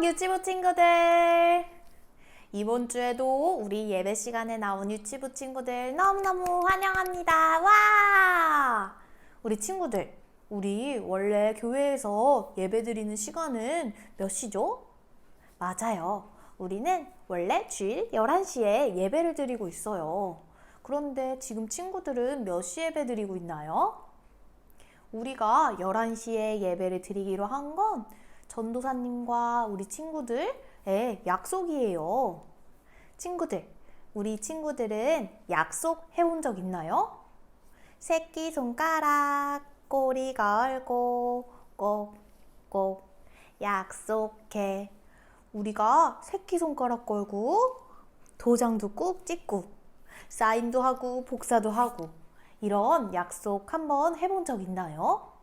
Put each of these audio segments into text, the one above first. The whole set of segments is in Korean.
유치부 친구들! 이번 주에도 우리 예배 시간에 나온 유치부 친구들 너무너무 환영합니다. 와! 우리 친구들, 우리 원래 교회에서 예배 드리는 시간은 몇 시죠? 맞아요. 우리는 원래 주일 11시에 예배를 드리고 있어요. 그런데 지금 친구들은 몇 시 예배 드리고 있나요? 우리가 11시에 예배를 드리기로 한 건 전도사님과 우리 친구들의 약속이에요. 친구들, 우리 친구들은 약속 해본 적 있나요? 새끼손가락 꼬리 걸고 꼭꼭 약속해. 우리가 새끼손가락 걸고 도장도 꾹 찍고 사인도 하고 복사도 하고 이런 약속 한번 해본 적 있나요?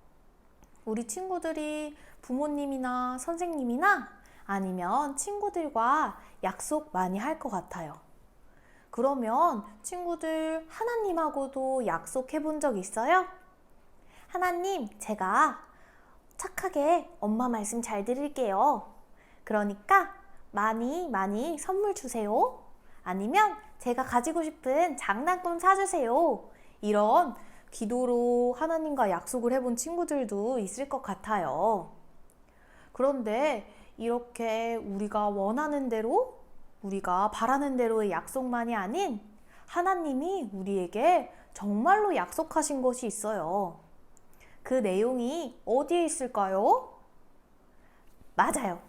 우리 친구들이 부모님이나 선생님이나 아니면 친구들과 약속 많이 할 것 같아요. 그러면 친구들 하나님하고도 약속해 본 적 있어요? 하나님, 제가 착하게 엄마 말씀 잘 들을게요. 그러니까 많이 선물 주세요. 아니면 제가 가지고 싶은 장난감 사주세요. 이런 기도로 하나님과 약속을 해본 친구들도 있을 것 같아요. 그런데 이렇게 우리가 원하는 대로, 우리가 바라는 대로의 약속만이 아닌 하나님이 우리에게 정말로 약속하신 것이 있어요. 그 내용이 어디에 있을까요? 맞아요.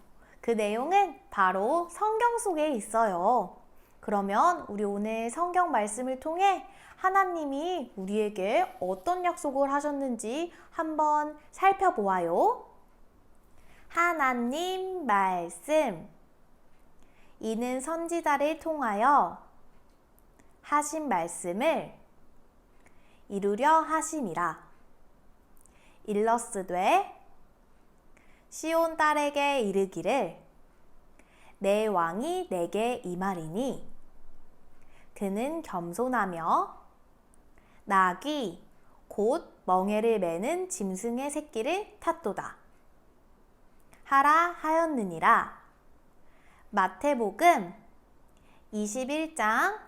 그 내용은 바로 성경 속에 있어요. 그러면 우리 오늘 성경 말씀을 통해 하나님이 우리에게 어떤 약속을 하셨는지 한번 살펴보아요. 하나님 말씀. 이는 선지자를 통하여 하신 말씀을 이루려 하심이라. 일러스되 시온 딸에게 이르기를 내 왕이 내게 임하리니 그는 겸손하며 낙이 곧 멍에를 매는 짐승의 새끼를 탔도다 하라 하였느니라. 마태복음 21장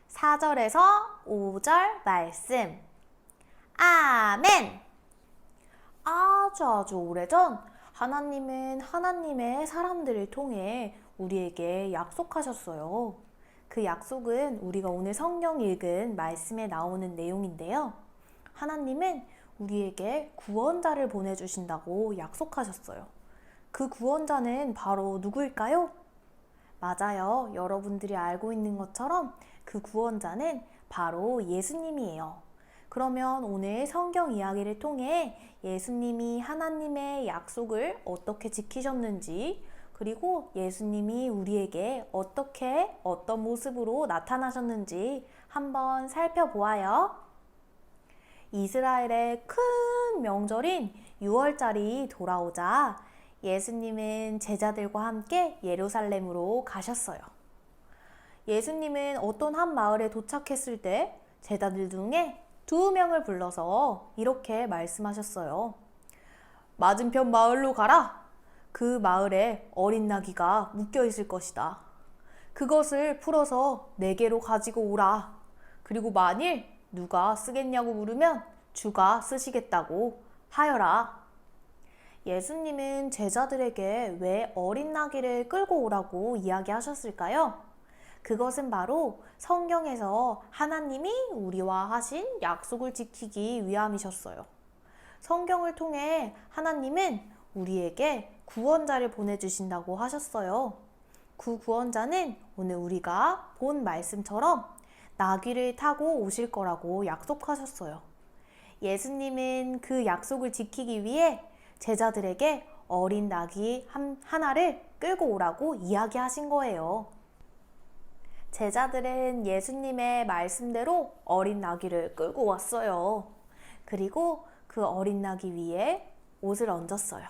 4절에서 5절 말씀. 아멘! 아주 오래전 하나님은 하나님의 사람들을 통해 우리에게 약속하셨어요. 그 약속은 우리가 오늘 성경 읽은 말씀에 나오는 내용인데요. 하나님은 우리에게 구원자를 보내주신다고 약속하셨어요. 그 구원자는 바로 누구일까요? 맞아요. 여러분들이 알고 있는 것처럼 그 구원자는 바로 예수님이에요. 그러면 오늘 성경 이야기를 통해 예수님이 하나님의 약속을 어떻게 지키셨는지, 그리고 예수님이 우리에게 어떤 모습으로 나타나셨는지 한번 살펴보아요. 이스라엘의 큰 명절인 6월절이 돌아오자 예수님은 제자들과 함께 예루살렘으로 가셨어요. 예수님은 어떤 한 마을에 도착했을 때 제자들 중에 2명을 불러서 이렇게 말씀하셨어요. 맞은편 마을로 가라. 그 마을에 어린 나귀가 묶여 있을 것이다. 그것을 풀어서 내게로 가지고 오라. 그리고 만일 누가 쓰겠냐고 물으면 주가 쓰시겠다고 하여라. 예수님은 제자들에게 왜 어린 나귀를 끌고 오라고 이야기하셨을까요? 그것은 바로 성경에서 하나님이 우리와 하신 약속을 지키기 위함이셨어요. 성경을 통해 하나님은 우리에게 구원자를 보내주신다고 하셨어요. 그 구원자는 오늘 우리가 본 말씀처럼 나귀를 타고 오실 거라고 약속하셨어요. 예수님은 그 약속을 지키기 위해 제자들에게 어린 나귀 하나를 끌고 오라고 이야기하신 거예요. 제자들은 예수님의 말씀대로 어린 나귀를 끌고 왔어요. 그리고 그 어린 나귀 위에 옷을 얹었어요.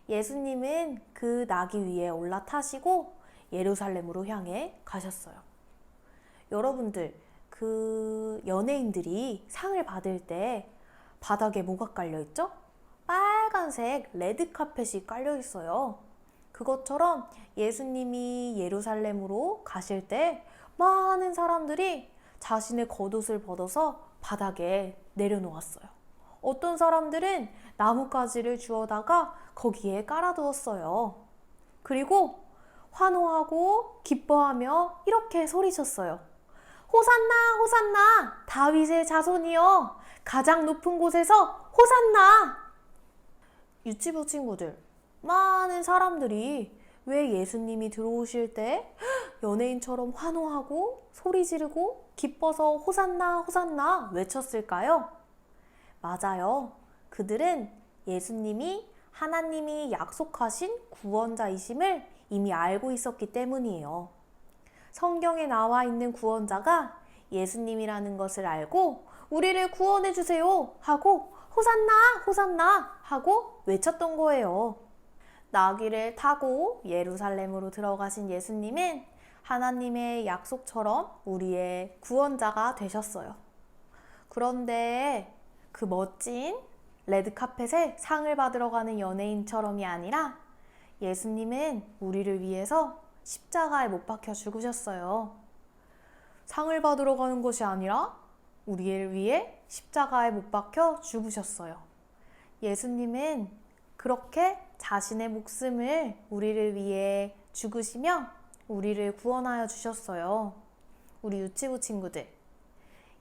예수님은 그 나귀 위에 올라타시고 예루살렘으로 향해 가셨어요. 여러분들, 그 연예인들이 상을 받을 때 바닥에 뭐가 깔려 있죠? 빨간색 레드카펫이 깔려 있어요. 그것처럼 예수님이 예루살렘으로 가실 때 많은 사람들이 자신의 겉옷을 벗어서 바닥에 내려놓았어요. 어떤 사람들은 나뭇가지를 주워다가 거기에 깔아두었어요. 그리고 환호하고 기뻐하며 이렇게 소리쳤어요. 호산나 호산나 다윗의 자손이여 가장 높은 곳에서 호산나. 유치부 친구들, 많은 사람들이 왜 예수님이 들어오실 때 연예인처럼 환호하고 소리 지르고 기뻐서 호산나 호산나 외쳤을까요? 맞아요. 그들은 예수님이 하나님이 약속하신 구원자이심을 이미 알고 있었기 때문이에요. 성경에 나와 있는 구원자가 예수님이라는 것을 알고 우리를 구원해 주세요 하고 호산나 호산나 하고 외쳤던 거예요. 나귀를 타고 예루살렘으로 들어가신 예수님은 하나님의 약속처럼 우리의 구원자가 되셨어요. 그런데 그 멋진 레드카펫에 상을 받으러 가는 연예인처럼이 아니라 예수님은 우리를 위해서 십자가에 못 박혀 죽으셨어요. 상을 받으러 가는 것이 아니라 우리를 위해 십자가에 못 박혀 죽으셨어요. 예수님은 그렇게 자신의 목숨을 우리를 위해 죽으시며 우리를 구원하여 주셨어요. 우리 유치부 친구들,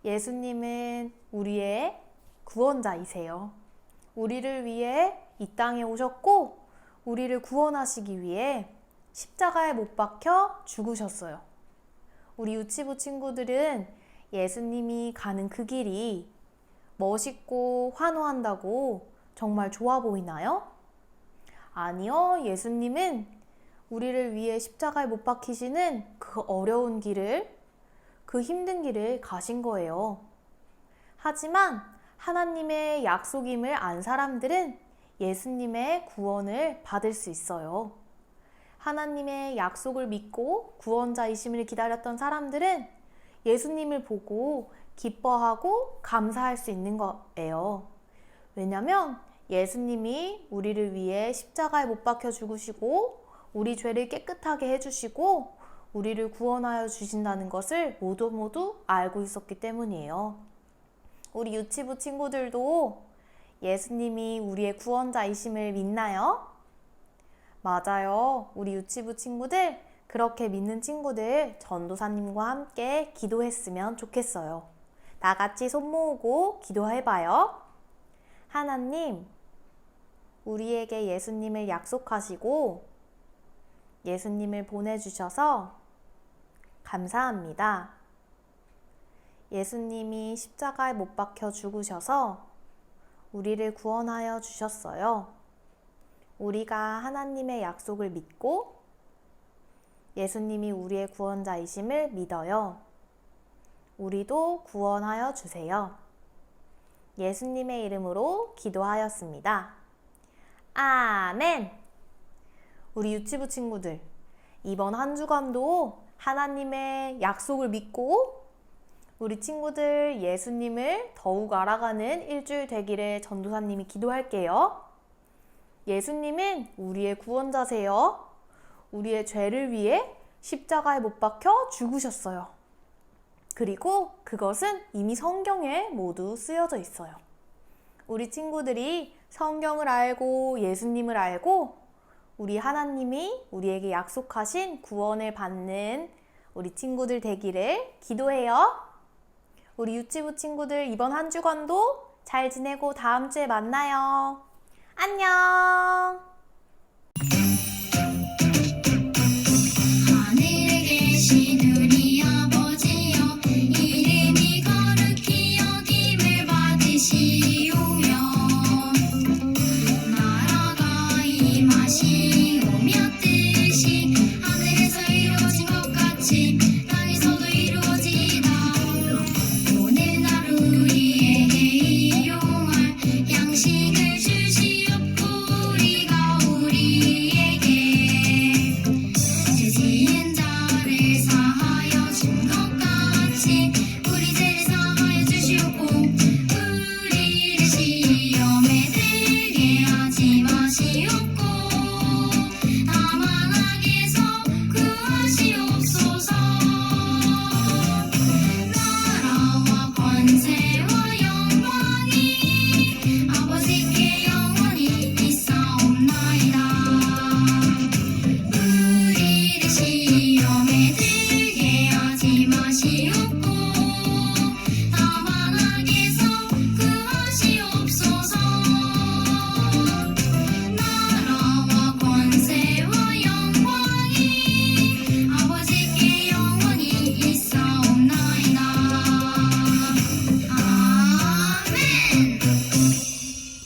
예수님은 우리의 구원자이세요. 우리를 위해 이 땅에 오셨고 우리를 구원하시기 위해 십자가에 못 박혀 죽으셨어요. 우리 유치부 친구들은 예수님이 가는 그 길이 멋있고 환호한다고 정말 좋아 보이나요? 아니요, 예수님은 우리를 위해 십자가에 못 박히시는 그 어려운 길을, 그 힘든 길을 가신 거예요. 하지만 하나님의 약속임을 안 사람들은 예수님의 구원을 받을 수 있어요. 하나님의 약속을 믿고 구원자이심을 기다렸던 사람들은 예수님을 보고 기뻐하고 감사할 수 있는 거예요. 왜냐면 예수님이 우리를 위해 십자가에 못 박혀 죽으시고 우리 죄를 깨끗하게 해주시고 우리를 구원하여 주신다는 것을 모두 알고 있었기 때문이에요. 우리 유치부 친구들도 예수님이 우리의 구원자이심을 믿나요? 맞아요. 우리 유치부 친구들, 그렇게 믿는 친구들 전도사님과 함께 기도했으면 좋겠어요. 다 같이 손 모으고 기도해봐요. 하나님, 우리에게 예수님을 약속하시고 예수님을 보내주셔서 감사합니다. 예수님이 십자가에 못 박혀 죽으셔서 우리를 구원하여 주셨어요. 우리가 하나님의 약속을 믿고 예수님이 우리의 구원자이심을 믿어요. 우리도 구원하여 주세요. 예수님의 이름으로 기도하였습니다. 아멘! 우리 유치부 친구들, 이번 한 주간도 하나님의 약속을 믿고 우리 친구들 예수님을 더욱 알아가는 일주일 되기를 전도사님이 기도할게요. 예수님은 우리의 구원자세요. 우리의 죄를 위해 십자가에 못 박혀 죽으셨어요. 그리고 그것은 이미 성경에 모두 쓰여져 있어요. 우리 친구들이 성경을 알고 예수님을 알고 우리 하나님이 우리에게 약속하신 구원을 받는 우리 친구들 되기를 기도해요. 우리 유치부 친구들 이번 한 주간도 잘 지내고 다음 주에 만나요. 안녕!